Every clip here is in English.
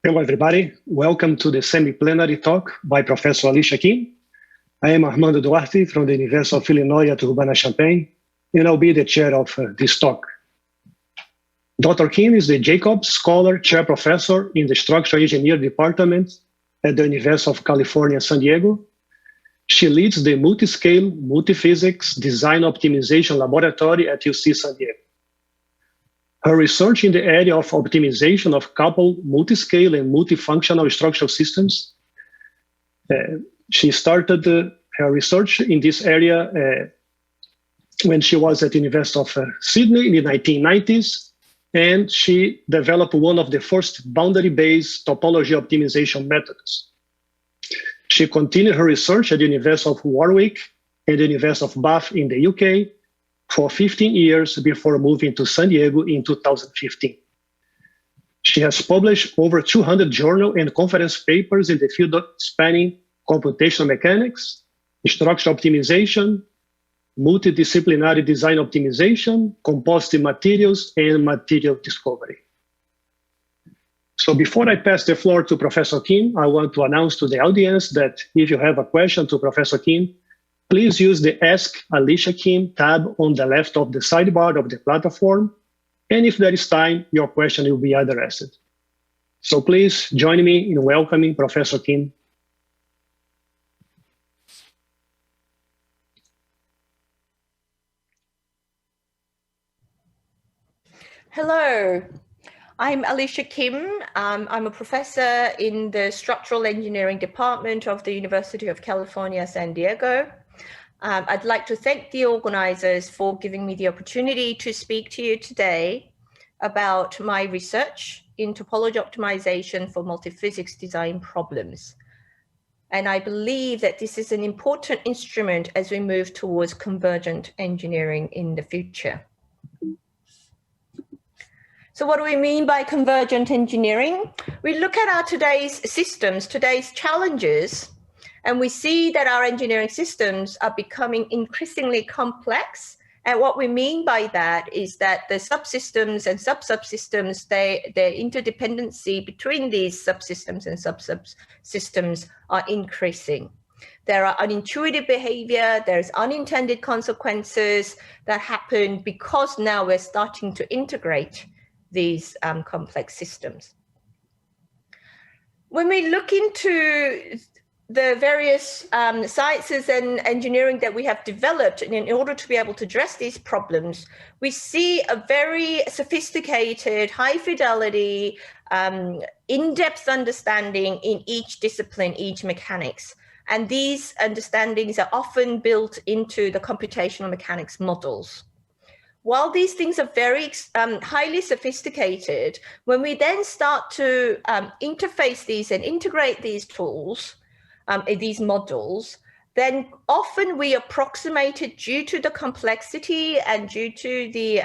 Hello, everybody. Welcome to the Semi-Plenary talk by Professor Alicia Kim. I am Armando Duarte from the University of Illinois at Urbana-Champaign, and I'll be the chair of this talk. Dr. Kim is the Jacobs Scholar Chair Professor in the Structural Engineering Department at the University of California, San Diego. She leads the Multiscale Multiphysics Design Optimization Laboratory at UC San Diego. Her research in the area of optimization of coupled multiscale and multifunctional structural systems. She started her research in this area when she was at the University of Sydney in the 1990s, and she developed one of the first boundary-based topology optimization methods. She continued her research at the University of Warwick and the University of Bath in the UK for 15 years before moving to San Diego in 2015. She has published over 200 journal and conference papers in the field spanning computational mechanics, structural optimization, multidisciplinary design optimization, composite materials, and material discovery. So before I pass the floor to Professor Kim, I want to announce to the audience that if you have a question to Professor Kim, please use the Ask Alicia Kim tab on the left of the sidebar of the platform. And if there is time, your question will be addressed. So please join me in welcoming Professor Kim. Hello, I'm Alicia Kim. I'm a professor in the Structural Engineering Department of the University of California, San Diego. I'd like to thank the organizers for giving me the opportunity to speak to you today about my research in topology optimization for multiphysics design problems. And I believe that this is an important instrument as we move towards convergent engineering in the future. So what do we mean by convergent engineering? We look at our today's systems, today's challenges, and we see that our engineering systems are becoming increasingly complex. And what we mean by that is that the subsystems and sub-subsystems, their interdependency between these subsystems and sub-subsystems are increasing. There are unintuitive behavior, there's unintended consequences that happen because now we're starting to integrate these complex systems. When we look into the various sciences and engineering that we have developed in order to be able to address these problems, we see a very sophisticated, high fidelity, in-depth understanding in each discipline, each mechanics. And these understandings are often built into the computational mechanics models. While these things are very highly sophisticated, when we then start to interface these and integrate these tools, these models, then often we approximate it due to the complexity and due to the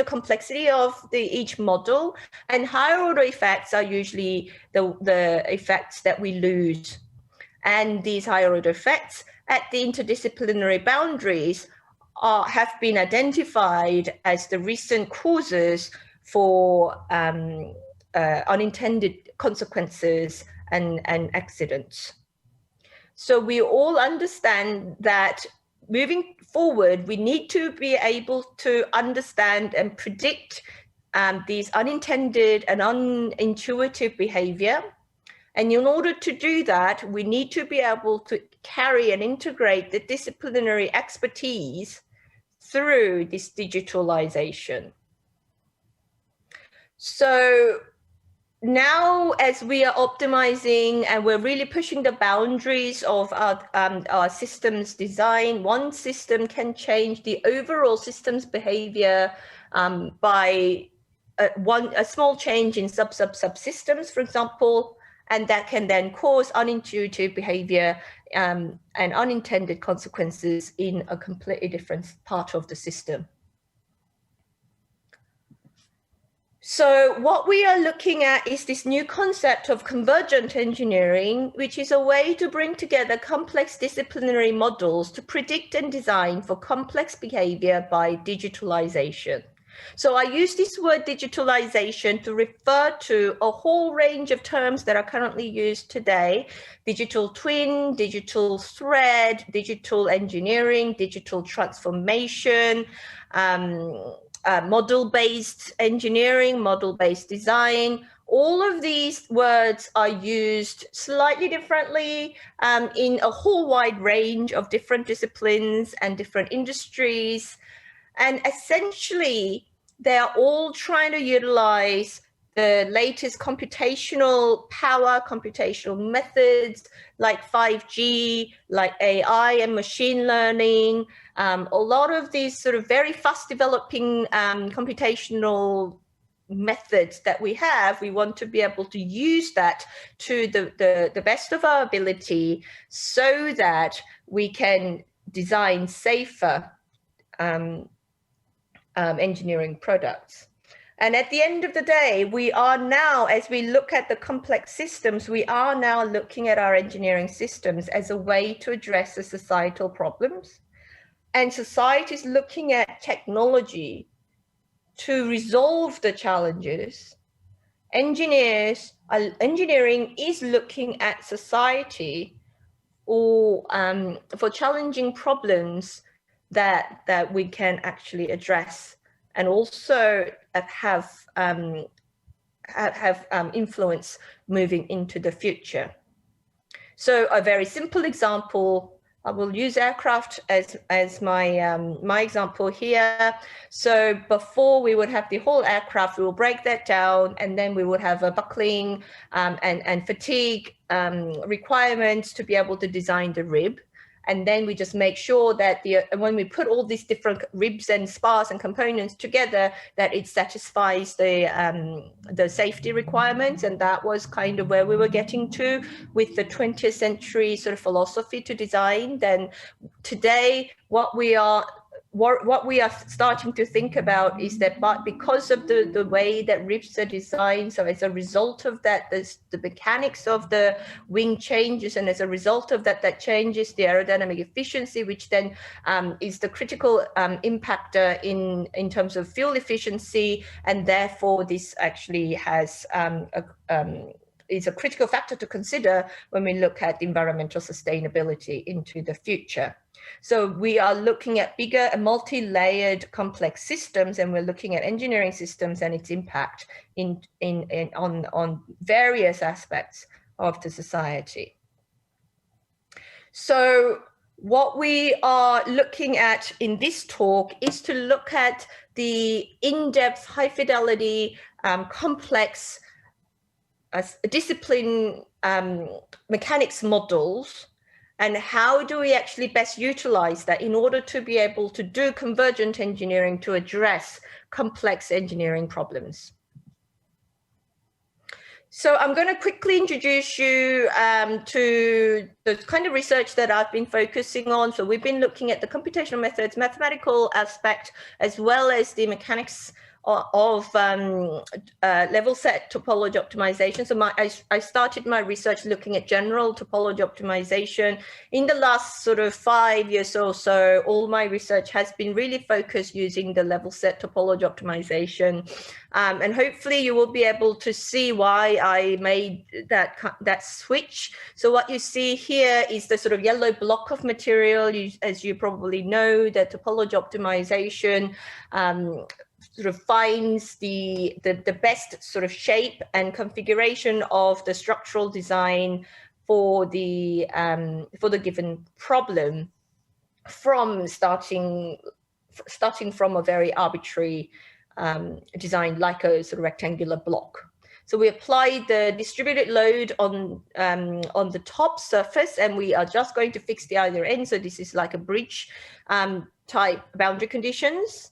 complexity of each model, and higher order effects are usually the effects that we lose. And these higher order effects at the interdisciplinary boundaries have been identified as the recent causes for unintended consequences and accidents. So we all understand that moving forward, we need to be able to understand and predict these unintended and unintuitive behavior. And in order to do that, we need to be able to carry and integrate the disciplinary expertise through this digitalization. So now, as we are optimizing and we're really pushing the boundaries of our systems design, one system can change the overall systems behavior by a small change in subsystems, for example, and that can then cause unintuitive behavior and unintended consequences in a completely different part of the system. So what we are looking at is this new concept of convergent engineering, which is a way to bring together complex disciplinary models to predict and design for complex behavior by digitalization. So I use this word digitalization to refer to a whole range of terms that are currently used today: digital twin, digital thread, digital engineering, digital transformation, model-based engineering, model-based design. All of these words are used slightly differently in a whole wide range of different disciplines and different industries. And essentially, they are all trying to utilize the latest computational power, computational methods like 5G, like AI and machine learning. A lot of these sort of very fast developing computational methods that we have, we want to be able to use that to the best of our ability so that we can design safer engineering products. And at the end of the day, we are now, as we look at the complex systems, we are now looking at our engineering systems as a way to address the societal problems. And society is looking at technology to resolve the challenges. Engineering is looking at society for challenging problems that we can actually address and also have influence moving into the future. So a very simple example, I will use aircraft as my example here. So before we would have the whole aircraft, we will break that down, and then we would have a buckling and fatigue requirements to be able to design the rib. And then we just make sure that when we put all these different ribs and spars and components together, that it satisfies the safety requirements. And that was kind of where we were getting to with the 20th century sort of philosophy to design. Then today, what we are starting to think about is that, but because of the way that ribs are designed, so as a result of that, the mechanics of the wing changes, and as a result of that, that changes the aerodynamic efficiency, which then is the critical impactor in terms of fuel efficiency, and therefore this actually has is a critical factor to consider when we look at environmental sustainability into the future. So we are looking at bigger and multi-layered complex systems, and we're looking at engineering systems and its impact on various aspects of the society. So what we are looking at in this talk is to look at the in-depth, high-fidelity, complex discipline mechanics models, and how do we actually best utilize that in order to be able to do convergent engineering to address complex engineering problems. So I'm going to quickly introduce you to the kind of research that I've been focusing on. So we've been looking at the computational methods, mathematical aspect, as well as the mechanics of level set topology optimization. So I started my research looking at general topology optimization. In the last sort of 5 years or so, all my research has been really focused using the level set topology optimization. And hopefully you will be able to see why I made that switch. So what you see here is the sort of yellow block of material. As you probably know, that topology optimization sort of finds the best sort of shape and configuration of the structural design for the given problem, from starting from a very arbitrary design like a sort of rectangular block. So we applied the distributed load on the top surface, and we are just going to fix the either end. So this is like a bridge type boundary conditions.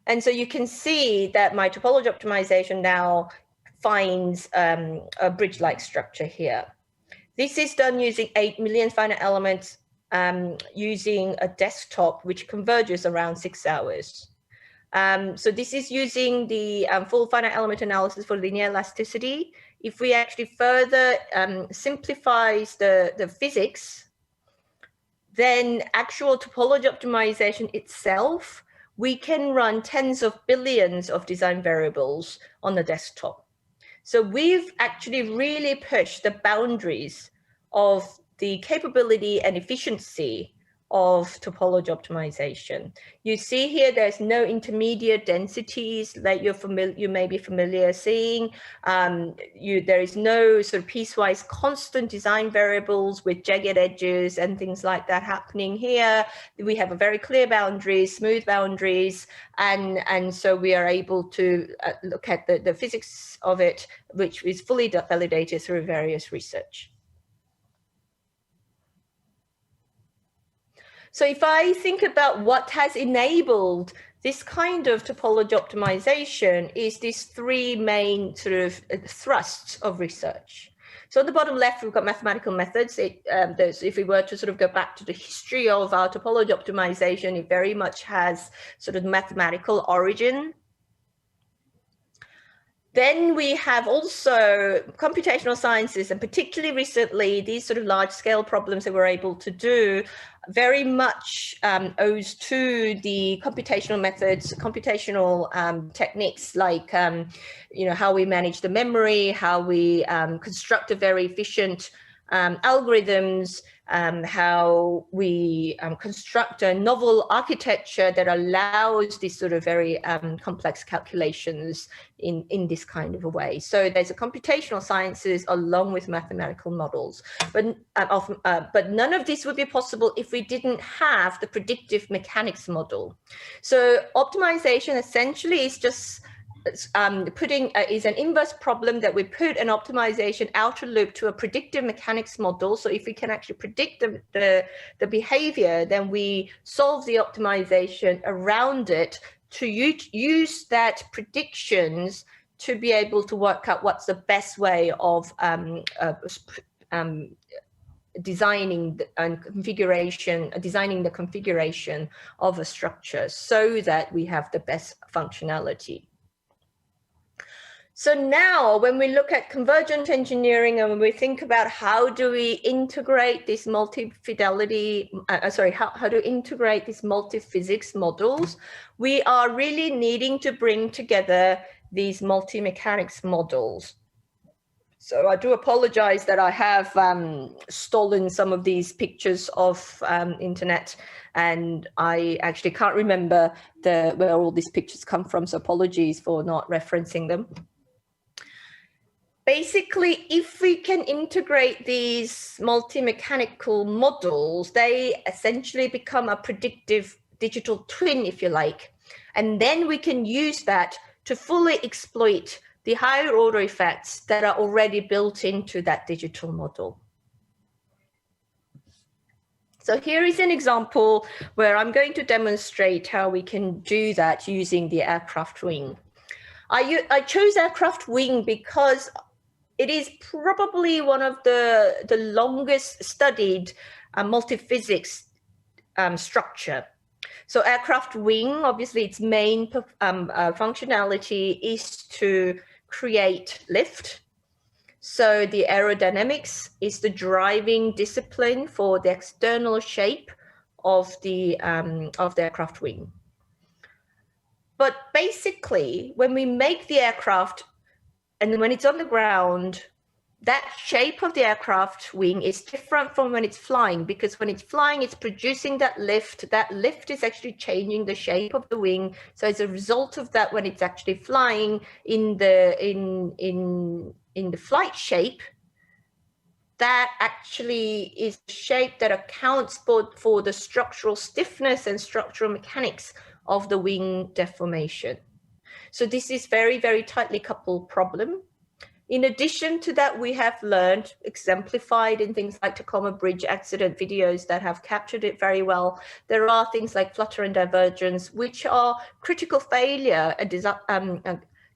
And so you can see that my topology optimization now finds a bridge-like structure here. This is done using 8 million finite elements using a desktop, which converges around 6 hours. So this is using the full finite element analysis for linear elasticity. If we actually further simplifies the physics, then actual topology optimization itself we can run tens of billions of design variables on the desktop. So we've actually really pushed the boundaries of the capability and efficiency of topology optimization. You see here, there's no intermediate densities that you may be familiar seeing. There is no sort of piecewise constant design variables with jagged edges and things like that happening here. We have a very clear boundaries, smooth boundaries, and so we are able to look at the physics of it, which is fully validated through various research. So if I think about what has enabled this kind of topology optimization, is these three main sort of thrusts of research. So on the bottom left, we've got mathematical methods. If we were to sort of go back to the history of our topology optimization, it very much has sort of mathematical origin. Then we have also computational sciences, and particularly recently, these sort of large scale problems that we're able to do very much owes to the computational methods, computational techniques like, how we manage the memory, how we construct a very efficient algorithms, how we construct a novel architecture that allows these sort of very complex calculations in this kind of a way. So there's a computational sciences along with mathematical models, but none of this would be possible if we didn't have the predictive mechanics model. So optimization essentially is just is an inverse problem that we put an optimization outer loop to a predictive mechanics model. So if we can actually predict the behavior, then we solve the optimization around it to use that predictions to be able to work out what's the best way of designing the configuration of a structure so that we have the best functionality. So now when we look at convergent engineering and when we think about how do we integrate this how to integrate these multiphysics models, we are really needing to bring together these multi-mechanics models. So I do apologize that I have stolen some of these pictures of internet, and I actually can't remember where all these pictures come from, so apologies for not referencing them. Basically, if we can integrate these multi-mechanical models, they essentially become a predictive digital twin, if you like. And then we can use that to fully exploit the higher order effects that are already built into that digital model. So here is an example where I'm going to demonstrate how we can do that using the aircraft wing. I chose aircraft wing because it is probably one of the longest studied multiphysics structure. So aircraft wing, obviously its main functionality is to create lift. So the aerodynamics is the driving discipline for the external shape of the aircraft wing. But basically, when we make the aircraft, and when it's on the ground, that shape of the aircraft wing is different from when it's flying, because when it's flying, it's producing that lift. That lift is actually changing the shape of the wing. So as a result of that, when it's actually flying in the flight shape, that actually is a shape that accounts for the structural stiffness and structural mechanics of the wing deformation. So this is very, very tightly coupled problem. In addition to that, we have learned, exemplified in things like Tacoma Bridge accident videos that have captured it very well. There are things like flutter and divergence, which are critical failure,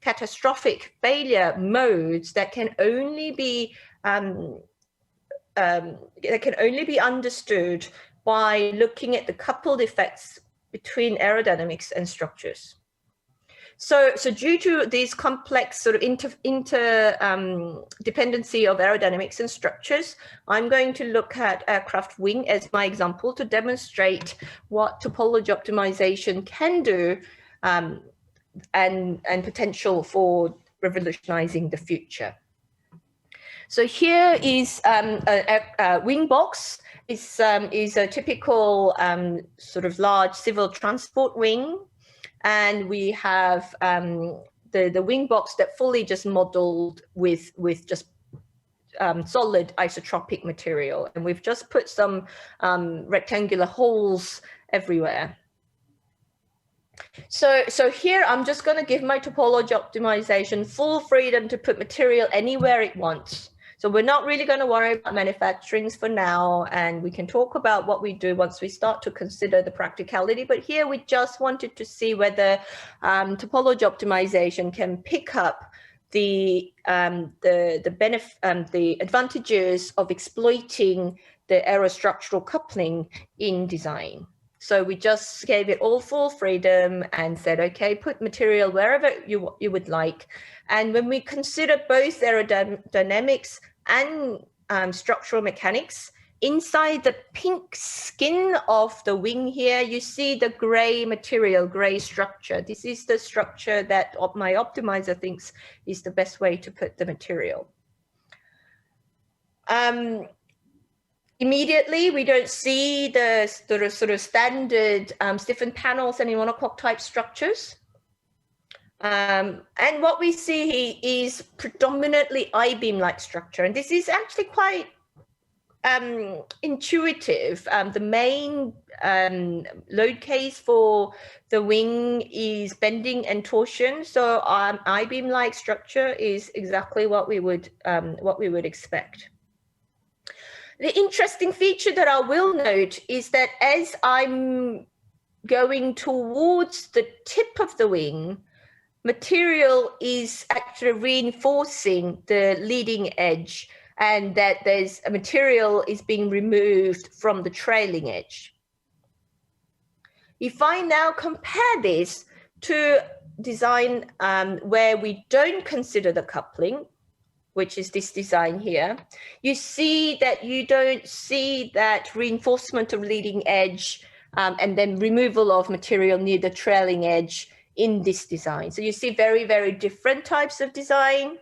catastrophic failure modes that can only be understood by looking at the coupled effects between aerodynamics and structures. So due to these complex sort of dependency of aerodynamics and structures, I'm going to look at aircraft wing as my example to demonstrate what topology optimization can do and potential for revolutionizing the future. So here is a wing box. Is a typical sort of large civil transport wing. And we have the wing box that fully just modeled with just solid isotropic material. And we've just put some rectangular holes everywhere. So here I'm just going to give my topology optimization full freedom to put material anywhere it wants. So we're not really going to worry about manufacturings for now, and we can talk about what we do once we start to consider the practicality. But here we just wanted to see whether topology optimization can pick up the advantages of exploiting the aerostructural coupling in design. So we just gave it all full freedom and said, okay, put material wherever you would like. And when we consider both aerodynamics and structural mechanics, inside the pink skin of the wing here, you see the gray material, gray structure. This is the structure that my optimizer thinks is the best way to put the material. Immediately, we don't see the sort of standard stiffened panels and monoclinic type structures. And what we see is predominantly I-beam-like structure. And this is actually quite intuitive. The main load case for the wing is bending and torsion. So I-beam-like structure is exactly what we would expect. The interesting feature that I will note is that as I'm going towards the tip of the wing, material is actually reinforcing the leading edge, and that there's a material is being removed from the trailing edge. If I now compare this to design where we don't consider the coupling, which is this design here, you see that you don't see that reinforcement of leading edge and then removal of material near the trailing edge in this design. So you see very, very different types of design.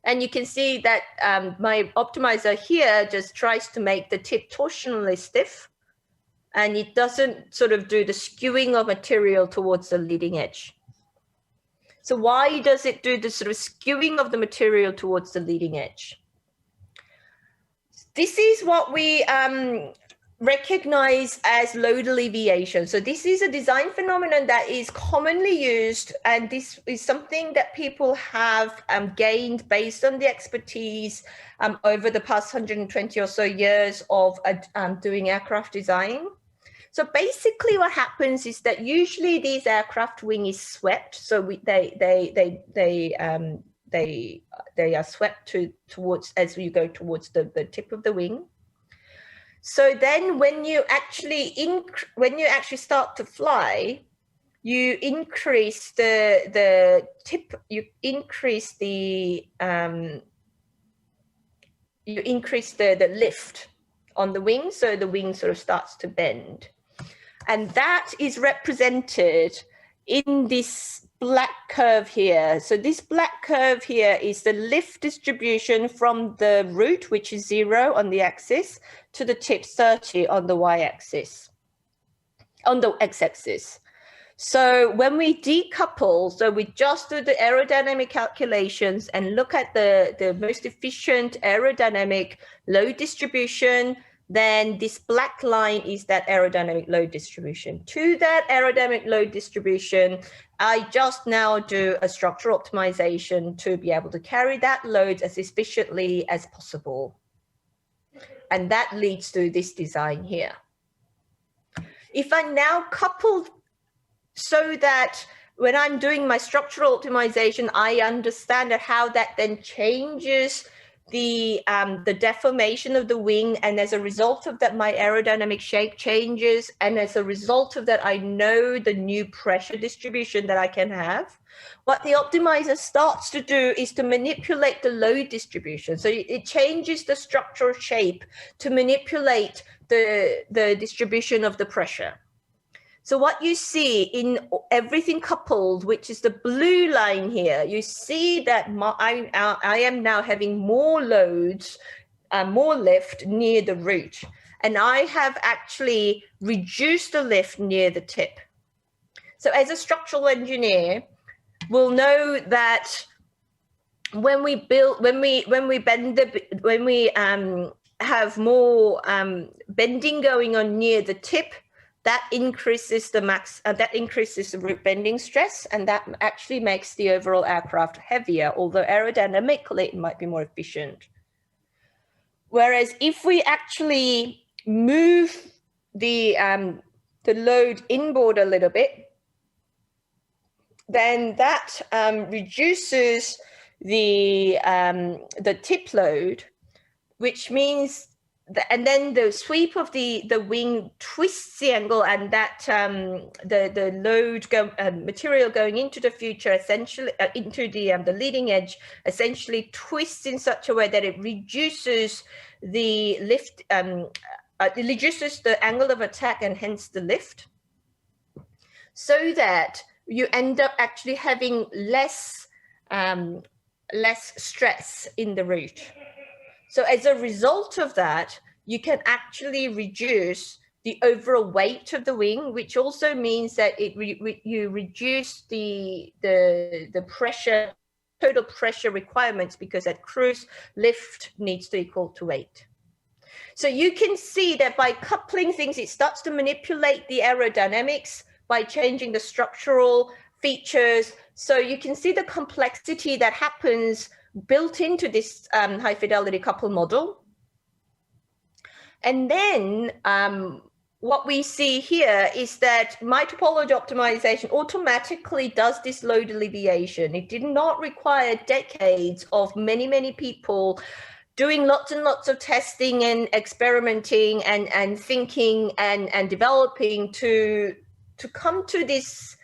And you can see that my optimizer here just tries to make the tip torsionally stiff, and it doesn't sort of do the skewing of material towards the leading edge. So why does it do the sort of skewing of the material towards the leading edge? This is what we recognize as load alleviation. So this is a design phenomenon that is commonly used, and this is something that people have gained based on the expertise over the past 120 or so years of doing aircraft design. So basically what happens is that usually these aircraft wing is swept. So they are swept towards as you go towards the tip of the wing. So then when you actually start to fly, you increase the tip, you increase the lift on the wing, so the wing sort of starts to bend. And that is represented in this black curve here. So this black curve here is the lift distribution from the root, which is 0 on the axis, to the tip 30 on the y-axis, on the x-axis. So when we decouple, so we just do the aerodynamic calculations and look at the most efficient aerodynamic load distribution, then this black line is that aerodynamic load distribution. To that aerodynamic load distribution, I just now do a structural optimization to be able to carry that load as efficiently as possible. And that leads to this design here. If I now couple so that when I'm doing my structural optimization, I understand how that then changes the deformation of the wing, and as a result of that, my aerodynamic shape changes, and as a result of that, I know the new pressure distribution that I can have. What the optimizer starts to do is to manipulate the load distribution. So it changes the structural shape to manipulate the distribution of the pressure. So what you see in everything coupled, which is the blue line here, you see that I am now having more loads, more lift near the root. And I have actually reduced the lift near the tip. So as a structural engineer, we'll know that when we have more bending going on near the tip, that increases the root bending stress, and that actually makes the overall aircraft heavier, although aerodynamically it might be more efficient. Whereas if we actually move the load inboard a little bit, then that reduces the tip load, which means and then the sweep of the wing twists the angle, and that the load material going into the future, essentially into the leading edge, essentially twists in such a way that it reduces the lift, it reduces the angle of attack and hence the lift, so that you end up actually having less stress in the root. So as a result of that, you can actually reduce the overall weight of the wing, which also means that you reduce the pressure, total pressure requirements, because at cruise, lift needs to equal to weight. So you can see that by coupling things, it starts to manipulate the aerodynamics by changing the structural features. So you can see the complexity that happens built into this high fidelity couple model. And then what we see here is that my topology optimization automatically does this load alleviation. It did not require decades of many people doing lots and lots of testing and experimenting and thinking and developing to come to this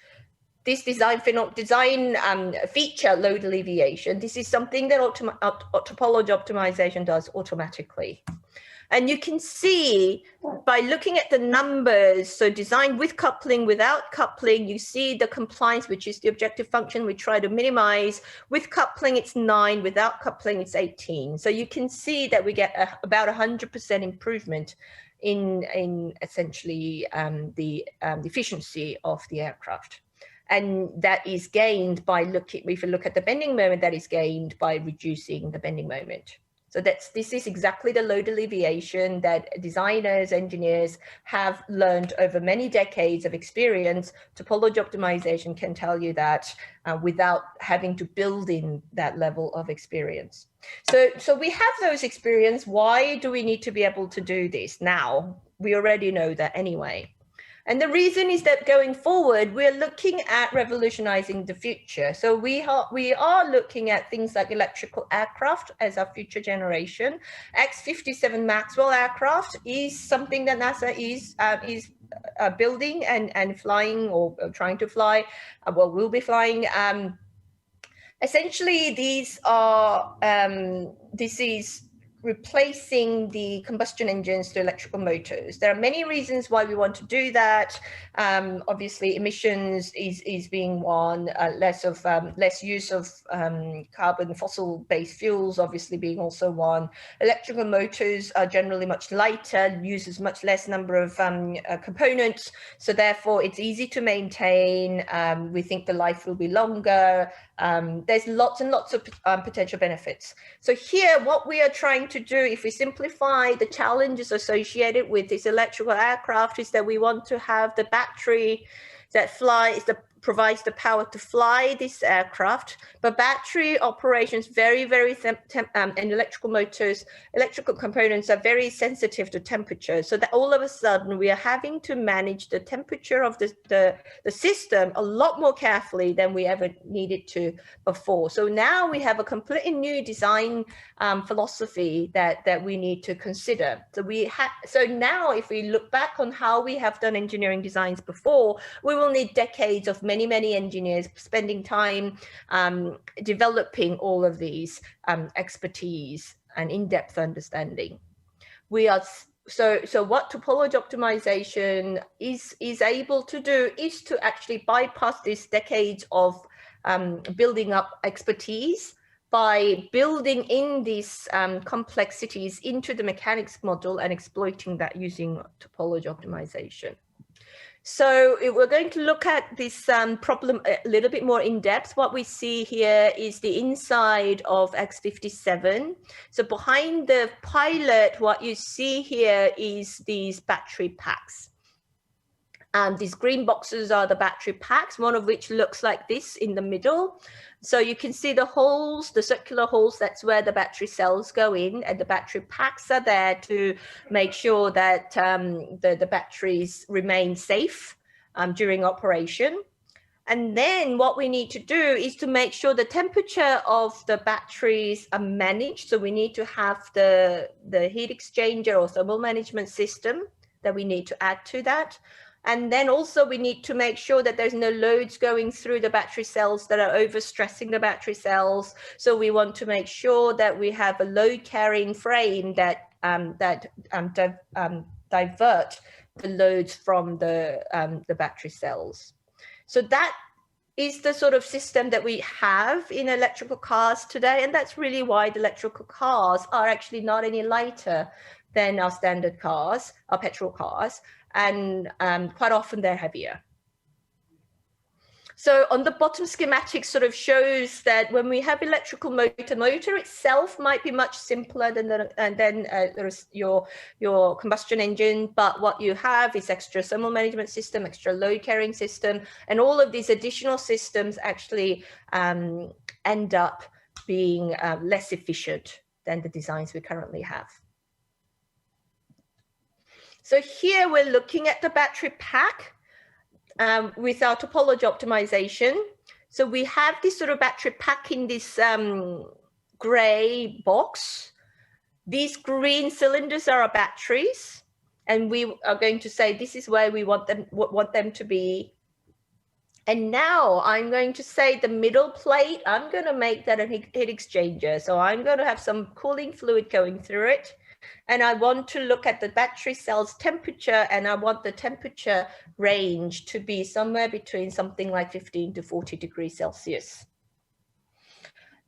design feature, load alleviation. This is something that topology optimization does automatically. And you can see by looking at the numbers, so design with coupling, without coupling, you see the compliance, which is the objective function we try to minimize. With coupling, it's 9. Without coupling, it's 18. So you can see that we get about 100% improvement in essentially the efficiency of the aircraft. And that is gained by if you look at the bending moment, that is gained by reducing the bending moment. So this is exactly the load alleviation that designers, engineers have learned over many decades of experience. Topology optimization can tell you that without having to build in that level of experience. So we have those experience. Why do we need to be able to do this now? We already know that anyway. And the reason is that going forward, we're looking at revolutionizing the future. So we are looking at things like electrical aircraft as our future generation. X-57 Maxwell aircraft is something that NASA is building and flying, or trying to fly, will be flying. Essentially, this is replacing the combustion engines to electrical motors. There are many reasons why we want to do that. Obviously, emissions is being one, less use of carbon fossil-based fuels, obviously being also one. Electrical motors are generally much lighter, uses much less number of components, so therefore it's easy to maintain. We think the life will be longer. There's lots and lots of potential benefits. So here, what we are trying to do, if we simplify the challenges associated with this electrical aircraft, is that we want to have the battery that flies, the provides the power to fly this aircraft, but battery operations and electrical motors, electrical components are very sensitive to temperature. So that all of a sudden we are having to manage the temperature of the system a lot more carefully than we ever needed to before. So now we have a completely new design philosophy that we need to consider. So now if we look back on how we have done engineering designs before, we will need decades of many engineers spending time developing all of these expertise and in-depth understanding. So what topology optimization is able to do is to actually bypass these decades of building up expertise by building in these complexities into the mechanics model and exploiting that using topology optimization. So we're going to look at this problem a little bit more in depth. What we see here is the inside of X57. So behind the pilot, what you see here is these battery packs. These green boxes are the battery packs, one of which looks like this in the middle. So you can see the holes, the circular holes, that's where the battery cells go in, and the battery packs are there to make sure that the batteries remain safe during operation. And then what we need to do is to make sure the temperature of the batteries are managed. So we need to have the heat exchanger or thermal management system that we need to add to that. And then also we need to make sure that there's no loads going through the battery cells that are overstressing the battery cells. So we want to make sure that we have a load carrying frame that divert the loads from the battery cells. So that is the sort of system that we have in electrical cars today. And that's really why the electrical cars are actually not any lighter than our standard cars, our petrol cars. And quite often they're heavier. So on the bottom schematic sort of shows that when we have electrical motor itself might be much simpler than your combustion engine, but what you have is extra thermal management system, extra load carrying system, and all of these additional systems actually end up being less efficient than the designs we currently have. So here we're looking at the battery pack with our topology optimization. So we have this sort of battery pack in this gray box. These green cylinders are our batteries, and we are going to say this is where we want them to be. And now I'm going to say the middle plate, I'm going to make that a heat exchanger. So I'm going to have some cooling fluid going through it. And I want to look at the battery cell's temperature, and I want the temperature range to be somewhere between something like 15 to 40 degrees Celsius.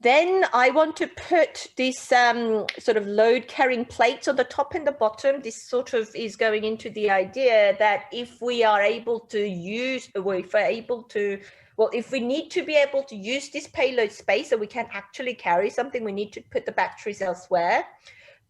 Then I want to put this sort of load carrying plates on the top and the bottom. This sort of is going into the idea that if we are able to use, or if we're able to, well, if we need to be able to use this payload space so we can actually carry something, we need to put the batteries elsewhere.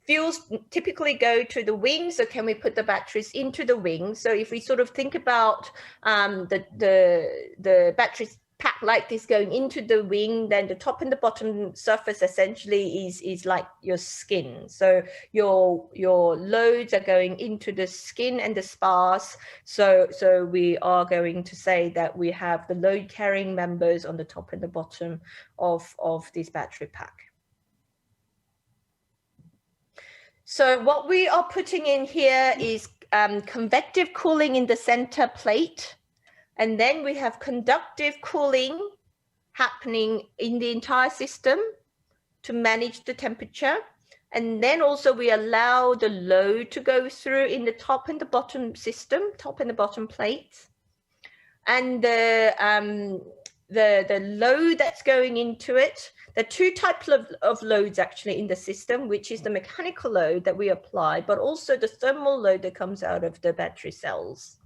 Fuels typically go to the wings, so can we put the batteries into the wings? So if we sort of think about the batteries pack like this going into the wing, then the top and the bottom surface essentially is like your skin. So your loads are going into the skin and the spars. So we are going to say that we have the load carrying members on the top and the bottom of this battery pack. So what we are putting in here is convective cooling in the center plate. And then we have conductive cooling happening in the entire system to manage the temperature. And then also we allow the load to go through in the top and the bottom system, top and the bottom plates. And the load that's going into it, there are two types of loads actually in the system, which is the mechanical load that we apply, but also the thermal load that comes out of the battery cells.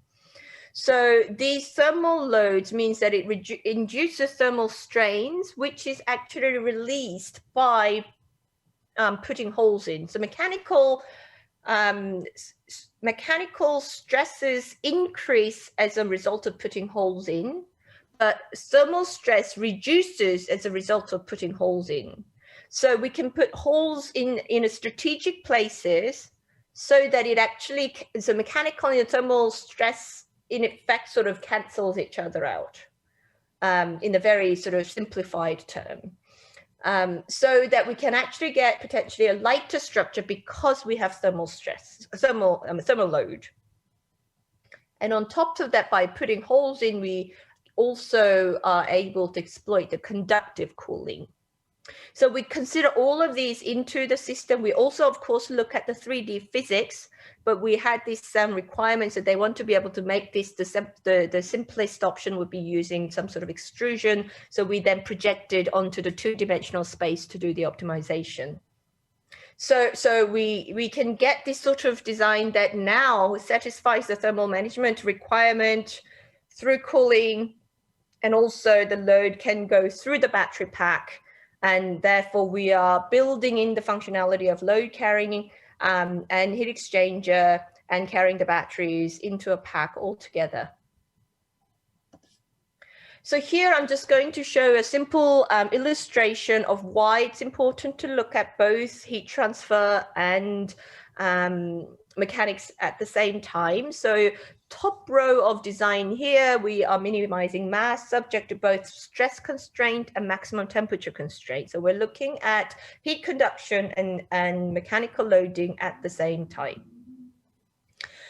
So these thermal loads means that it induces thermal strains, which is actually released by putting holes in. So mechanical stresses increase as a result of putting holes in, but thermal stress reduces as a result of putting holes in. So we can put holes in a strategic places so that it actually, so mechanical and thermal stress in effect sort of cancels each other out in a very sort of simplified term. So that we can actually get potentially a lighter structure because we have thermal stress, thermal load. And on top of that, by putting holes in, we also are able to exploit the conductive cooling. So we consider all of these into the system. We also, of course, look at the 3D physics, but we had these requirements that they want to be able to make this, the simplest option would be using some sort of extrusion. So we then projected onto the two-dimensional space to do the optimization. So we can get this sort of design that now satisfies the thermal management requirement through cooling, and also the load can go through the battery pack. And therefore, we are building in the functionality of load carrying and heat exchanger and carrying the batteries into a pack altogether. So here I'm just going to show a simple illustration of why it's important to look at both heat transfer and mechanics at the same time. So top row of design here, we are minimizing mass subject to both stress constraint and maximum temperature constraint. So we're looking at heat conduction and mechanical loading at the same time.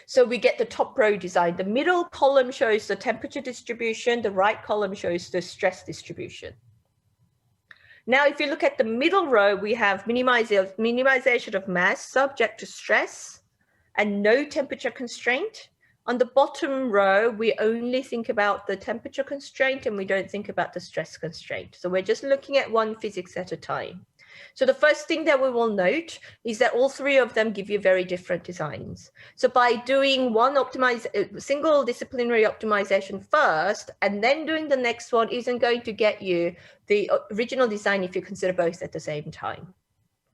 So we get the top row design. The middle column shows the temperature distribution. The right column shows the stress distribution. Now, if you look at the middle row, we have minimization of mass subject to stress and no temperature constraint. On the bottom row, we only think about the temperature constraint and we don't think about the stress constraint. So we're just looking at one physics at a time. So the first thing that we will note is that all three of them give you very different designs. So by doing one single disciplinary optimization first, and then doing the next one isn't going to get you the original design if you consider both at the same time.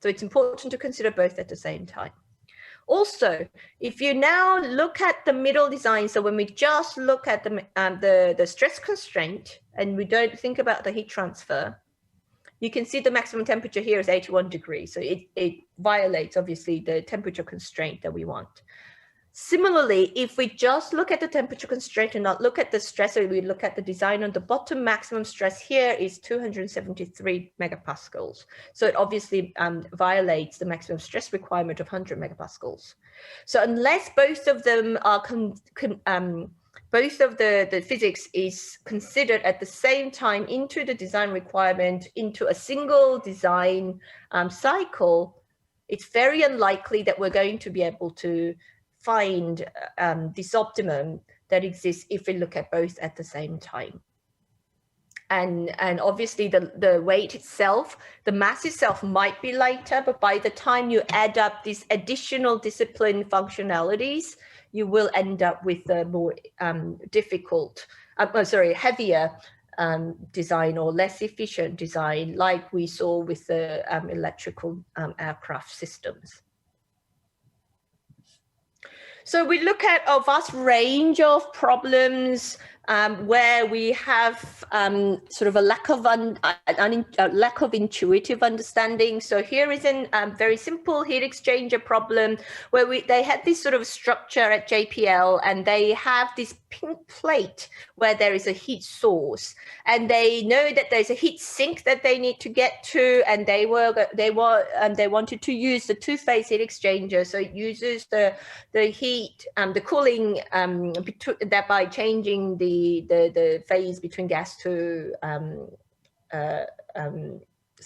So it's important to consider both at the same time. Also, if you now look at the middle design, so when we just look at the stress constraint and we don't think about the heat transfer, you can see the maximum temperature here is 81 degrees. So it violates, obviously, the temperature constraint that we want. Similarly, if we just look at the temperature constraint and not look at the stress, so we look at the design on the bottom, maximum stress here is 273 megapascals. So it obviously violates the maximum stress requirement of 100 megapascals. So unless both of them are both of the physics is considered at the same time into the design requirement, into a single design cycle, it's very unlikely that we're going to be able to find this optimum that exists if we look at both at the same time. And obviously the weight itself, the mass itself might be lighter, but by the time you add up these additional discipline functionalities, you will end up with a more heavier design or less efficient design, like we saw with the electrical aircraft systems. So we look at a vast range of problems where we have sort of a lack of intuitive understanding. So here is a very simple heat exchanger problem where they had this sort of structure at JPL, and they have this pink plate where there is a heat source, and they know that there's a heat sink that they need to get to, and they wanted to use the two-phase heat exchanger. So it uses the heat, the cooling that by changing the phase between gas to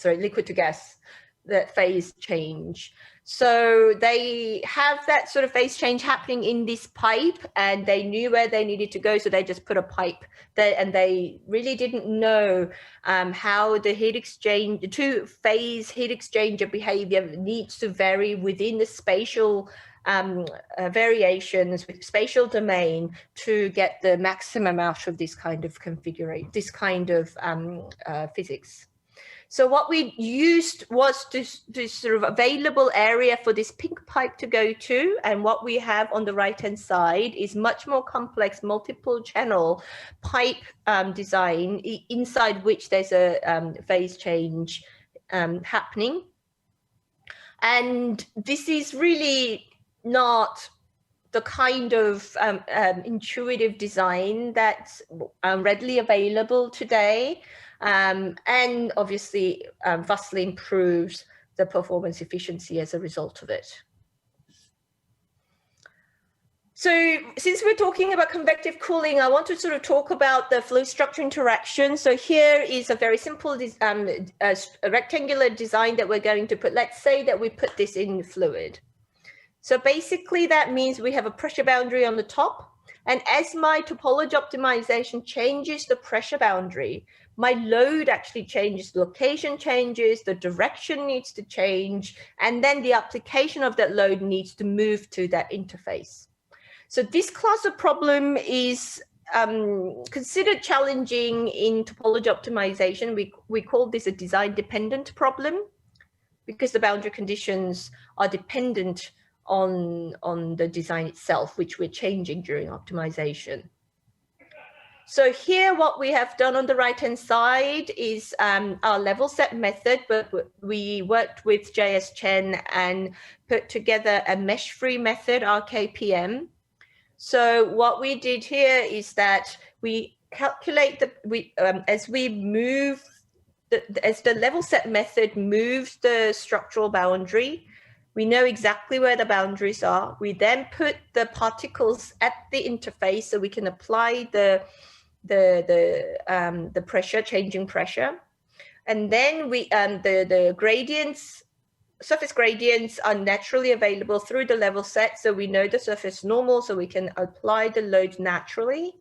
liquid to gas, that phase change. So they have that sort of phase change happening in this pipe, and they knew where they needed to go, so they just put a pipe there, and they really didn't know how the heat exchange, the two-phase heat exchanger behavior needs to vary within the spatial variations with spatial domain to get the maximum out of this kind of configuration, this kind of physics. So what we used was this sort of available area for this pink pipe to go to. And what we have on the right-hand side is much more complex multiple channel pipe design inside which there's a phase change happening. And this is really not the kind of intuitive design that's readily available today. And obviously vastly improves the performance efficiency as a result of it. So since we're talking about convective cooling, I want to sort of talk about the fluid structure interaction. So here is a very simple a rectangular design that we're going to put. Let's say that we put this in fluid. So basically that means we have a pressure boundary on the top. And as my topology optimization changes the pressure boundary, my load actually changes, the location changes, the direction needs to change, and then the application of that load needs to move to that interface. So this class of problem is considered challenging in topology optimization. We call this a design dependent problem because the boundary conditions are dependent on the design itself, which we're changing during optimization. So here what we have done on the right-hand side is our level set method, but we worked with J.S. Chen and put together a mesh-free method, RKPM. So what we did here is that we calculate as the level set method moves the structural boundary, we know exactly where the boundaries are. We then put the particles at the interface so we can apply the pressure, changing pressure. And then the gradients, surface gradients are naturally available through the level set. So we know the surface normal, so we can apply the load naturally.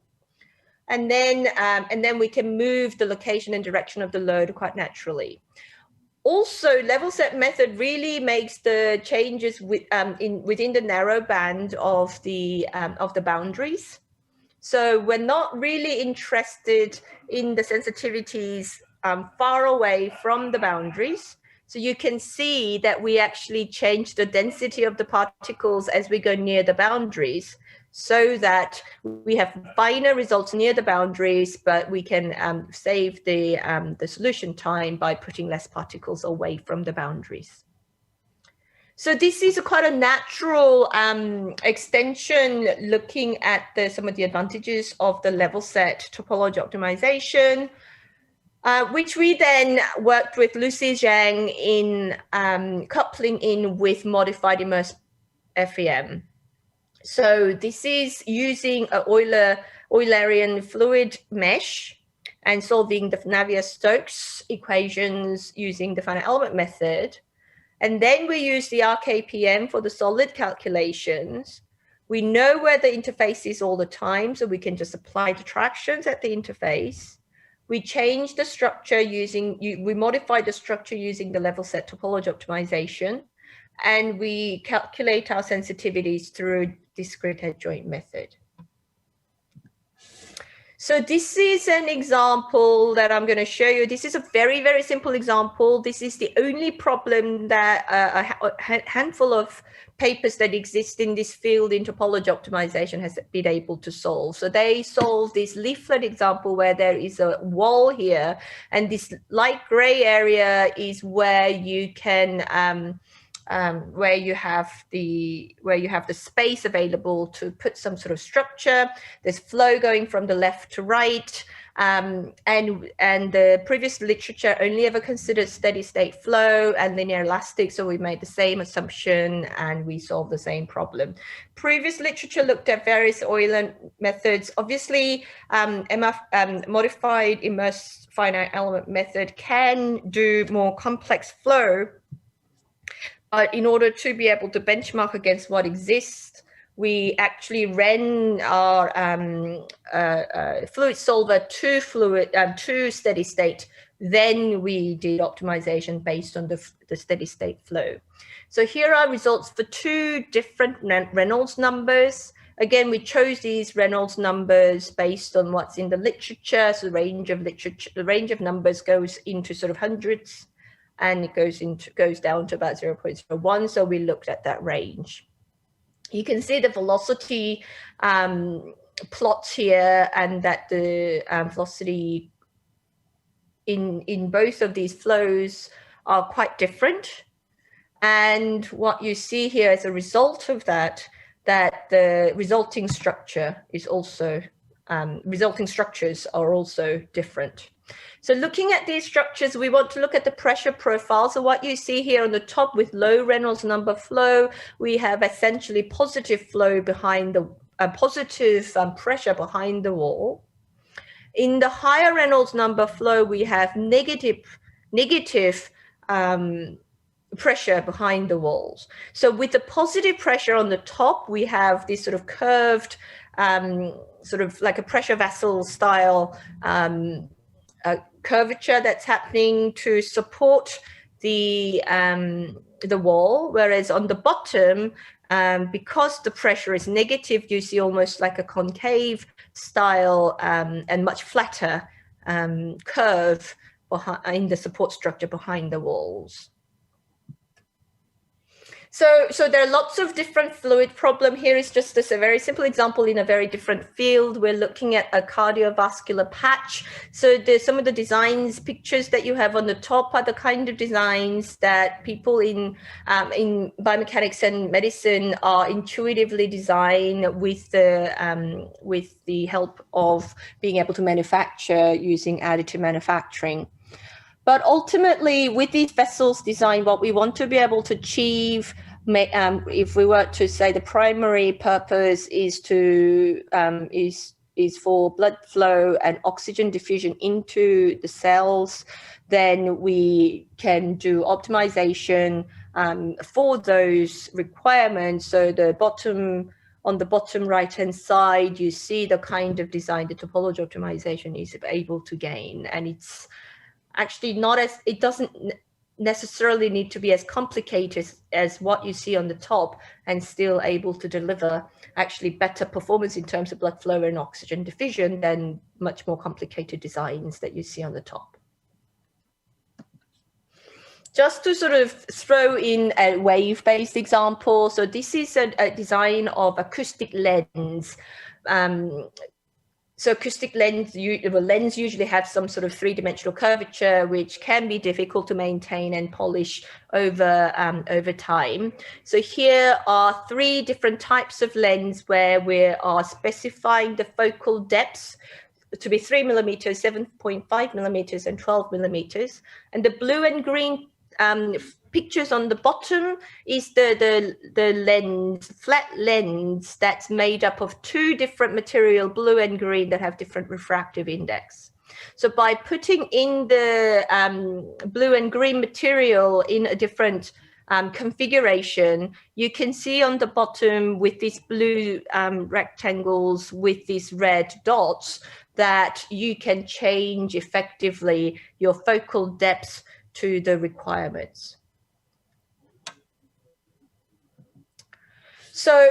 And then we can move the location and direction of the load quite naturally. Also, level set method really makes the changes within the narrow band of the boundaries. So we're not really interested in the sensitivities far away from the boundaries. So you can see that we actually change the density of the particles as we go near the boundaries, so that we have finer results near the boundaries, but we can save the solution time by putting less particles away from the boundaries. So this is quite a natural extension looking at some of the advantages of the level set topology optimization, which we then worked with Lucy Zhang in coupling in with modified immersed FEM. So this is using an Eulerian fluid mesh and solving the Navier-Stokes equations using the finite element method. And then we use the RKPM for the solid calculations. We know where the interface is all the time, so we can just apply the tractions at the interface. We change the structure we modify the structure using the level set topology optimization, and we calculate our sensitivities through discrete head joint method. So this is an example that I'm going to show you. This is a very, very simple example. This is the only problem that a handful of papers that exist in this field in topology optimization has been able to solve. So they solve this leaflet example where there is a wall here, and this light gray area is where you can where you have the space available to put some sort of structure. There's flow going from the left to right, and the previous literature only ever considered steady state flow and linear elastic, so we made the same assumption and we solved the same problem. Previous literature looked at various Euler methods. Obviously, modified immersed finite element method can do more complex flow. But in order to be able to benchmark against what exists, we actually ran our fluid solver to steady state. Then we did optimization based on the steady state flow. So here are results for two different Reynolds numbers. Again, we chose these Reynolds numbers based on what's in the literature. So the range of numbers goes into sort of hundreds, and it goes down to about 0.01. So we looked at that range. You can see the velocity plots here, and that the velocity in both of these flows are quite different. And what you see here as a result of that the resulting structure is also, resulting structures are also different. So looking at these structures, we want to look at the pressure profile. So what you see here on the top with low Reynolds number flow, we have essentially positive flow behind the positive pressure behind the wall. In the higher Reynolds number flow, we have negative pressure behind the walls. So with the positive pressure on the top, we have this sort of curved, sort of like a pressure vessel style curvature that's happening to support the wall, whereas on the bottom, because the pressure is negative, you see almost like a concave style and much flatter curve in the support structure behind the walls. So there are lots of different fluid problem. Here is just a very simple example in a very different field. We're looking at a cardiovascular patch. So some of the designs, pictures that you have on the top are the kind of designs that people in biomechanics and medicine are intuitively design with the help of being able to manufacture using additive manufacturing. But ultimately, with these vessels design, what we want to be able to achieve, if we were to say the primary purpose is to is for blood flow and oxygen diffusion into the cells, then we can do optimization for those requirements. So on the bottom right-hand side, you see the kind of design the topology optimization is able to gain, and it's actually not as, it doesn't necessarily need to be as complicated as what you see on the top, and still able to deliver actually better performance in terms of blood flow and oxygen diffusion than much more complicated designs that you see on the top. Just to sort of throw in a wave-based example, so this is a design of acoustic lens. So acoustic lens usually have some sort of three-dimensional curvature, which can be difficult to maintain and polish over time. So here are three different types of lens where we are specifying the focal depths to be 3 millimeters, 7.5 millimeters, and 12 millimeters. And the blue and green pictures on the bottom is the lens, flat lens, that's made up of two different material, blue and green, that have different refractive index. So by putting in the blue and green material in a different configuration, you can see on the bottom with these blue rectangles with these red dots that you can change effectively your focal depth to the requirements. So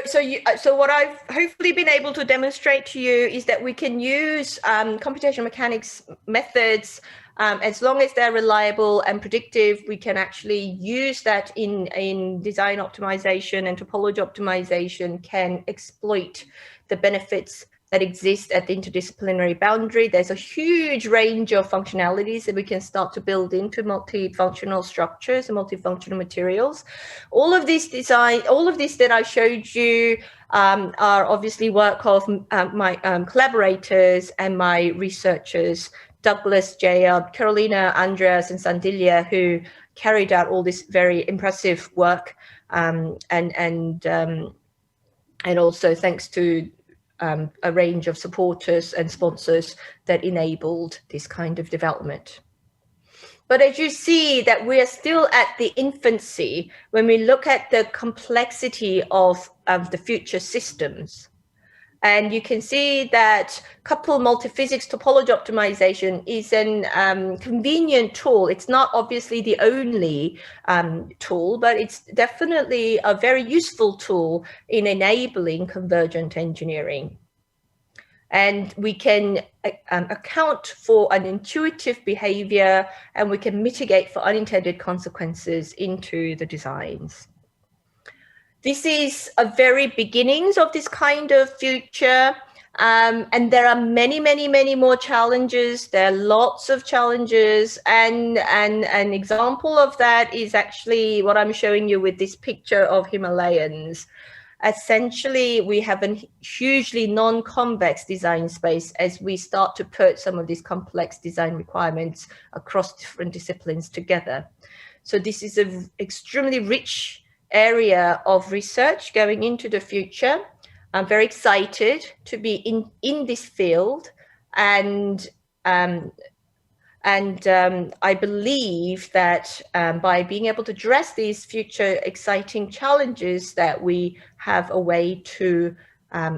what I've hopefully been able to demonstrate to you is that we can use computational mechanics methods as long as they're reliable and predictive. We can actually use that in design optimization, and topology optimization can exploit the benefits that exist at the interdisciplinary boundary. There's a huge range of functionalities that we can start to build into multifunctional structures and multifunctional materials. All of this that I showed you are obviously work of my collaborators and my researchers, Douglas, Jayab, Carolina, Andreas, and Sandilia, who carried out all this very impressive work, and also thanks to a range of supporters and sponsors that enabled this kind of development. But as you see that we are still at the infancy when we look at the complexity of the future systems. And you can see that coupled multiphysics topology optimization is a convenient tool. It's not obviously the only tool, but it's definitely a very useful tool in enabling convergent engineering. And we can account for an intuitive behavior, and we can mitigate for unintended consequences into the designs. This is a very beginnings of this kind of future. And there are many, many, many more challenges. There are lots of challenges. And an example of that is actually what I'm showing you with this picture of Himalayans. Essentially, we have a hugely non-convex design space as we start to put some of these complex design requirements across different disciplines together. So this is an extremely rich area of research going into the future. I'm very excited to be in this field, and I believe that by being able to address these future exciting challenges, that we have a way to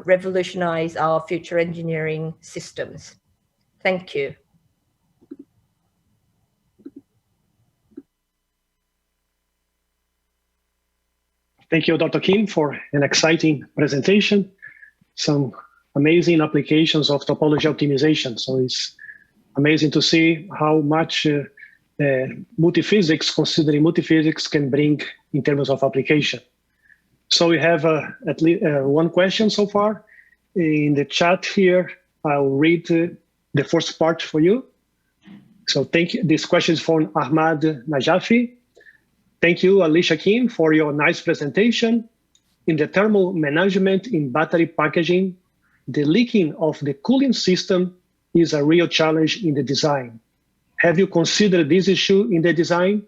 revolutionize our future engineering systems. Thank you. Thank you, Dr. Kim, for an exciting presentation. Some amazing applications of topology optimization. So it's amazing to see how much multiphysics, considering multiphysics, can bring in terms of application. So we have at least one question so far. In the chat here, I'll read the first part for you. So thank you. This question is from Ahmad Najafi. Thank you, Alicia Kim, for your nice presentation. In the thermal management in battery packaging, the leaking of the cooling system is a real challenge in the design. Have you considered this issue in the design?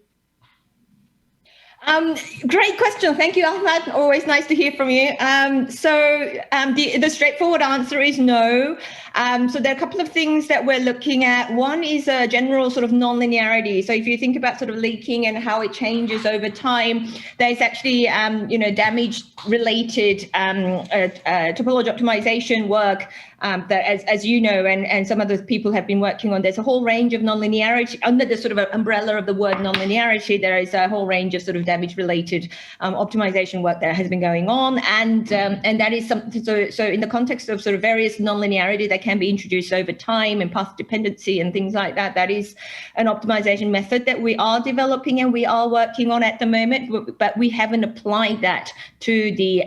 Great question. Thank you, Ahmad. Always nice to hear from you. The straightforward answer is no. So there are a couple of things that we're looking at. One is a general sort of nonlinearity. So if you think about sort of leaking and how it changes over time, there's actually, damage-related topology optimization work that, as you know, and some other people have been working on. There's a whole range of nonlinearity under the sort of umbrella of the word nonlinearity. There is a whole range of sort of damage-related optimization work that has been going on, and that is something. So in the context of sort of various nonlinearity that can be introduced over time and path dependency and things like that, that is an optimization method that we are developing and we are working on at the moment, but we haven't applied that to the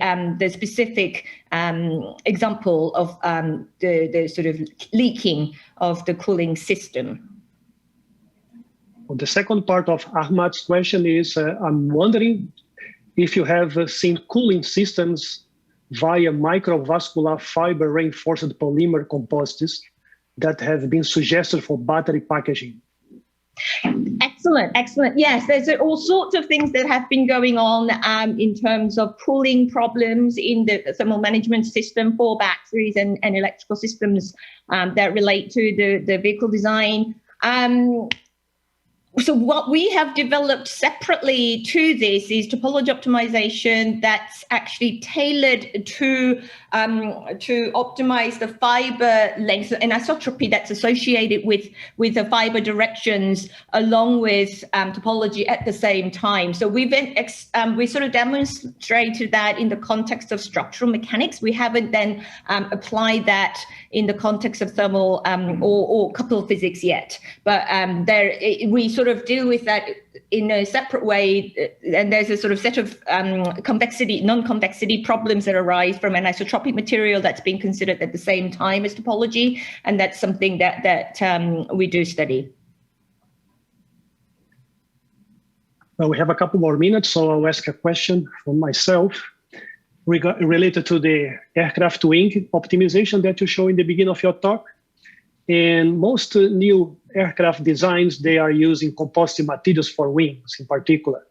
specific example of the sort of leaking of the cooling system. Well, the second part of Ahmad's question is, I'm wondering if you have seen cooling systems via microvascular fiber reinforced polymer composites that have been suggested for battery packaging. Excellent. Yes, there's all sorts of things that have been going on in terms of cooling problems in the thermal management system for batteries and electrical systems that relate to the vehicle design. So what we have developed separately to this is topology optimization that's actually tailored to optimize the fiber length and isotropy that's associated with the fiber directions along with topology at the same time. So we sort of demonstrated that in the context of structural mechanics. We haven't then applied that in the context of thermal or coupled physics yet, but we sort of deal with that in a separate way, and there's a sort of set of non-convexity problems that arise from an isotropic material that's being considered at the same time as topology, and that's something that we do study. Well, we have a couple more minutes, so I'll ask a question from myself related to the aircraft wing optimization that you show in the beginning of your talk. And most new aircraft designs, they are using composite materials for wings in particular.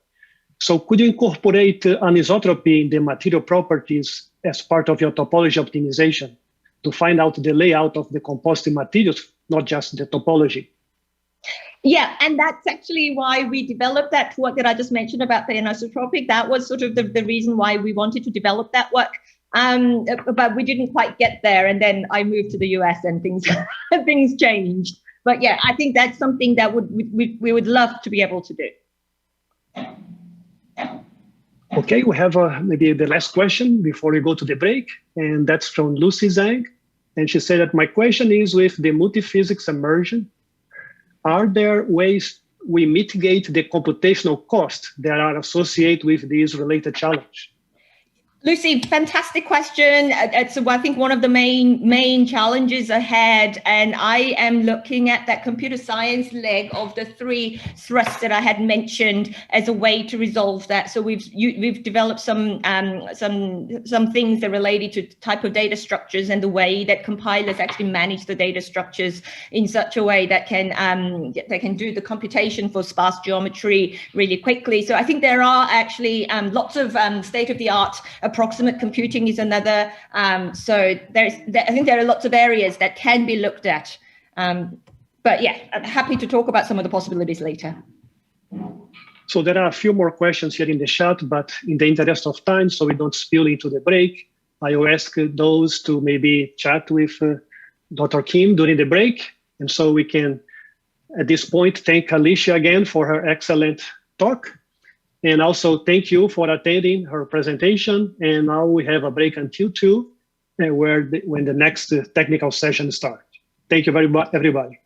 So could you incorporate anisotropy in the material properties as part of your topology optimization to find out the layout of the composite materials, not just the topology? Yeah, and that's actually why we developed that work that I just mentioned about the anisotropic. That was sort of the reason why we wanted to develop that work. but we didn't quite get there. And then I moved to the US and things things changed. But yeah, I think that's something that we would love to be able to do. Okay, we have maybe the last question before we go to the break, and that's from Lucy Zhang. And she said that my question is, with the multiphysics immersion, are there ways we mitigate the computational costs that are associated with this related challenge? Lucy, fantastic question. It's, I think, one of the main challenges ahead, and I am looking at that computer science leg of the 3 thrusts that I had mentioned as a way to resolve that. So we've developed some things that are related to type of data structures and the way that compilers actually manage the data structures in such a way that can do the computation for sparse geometry really quickly. So I think there are actually lots of state-of-the-art approximate computing is another. So I think there are lots of areas that can be looked at. But yeah, I'm happy to talk about some of the possibilities later. So there are a few more questions here in the chat, but in the interest of time, so we don't spill into the break, I will ask those to maybe chat with Dr. Kim during the break. And so we can, at this point, thank Alicia again for her excellent talk. And also thank you for attending her presentation. And now we have a break until 2, when the next technical session starts. Thank you very much, everybody.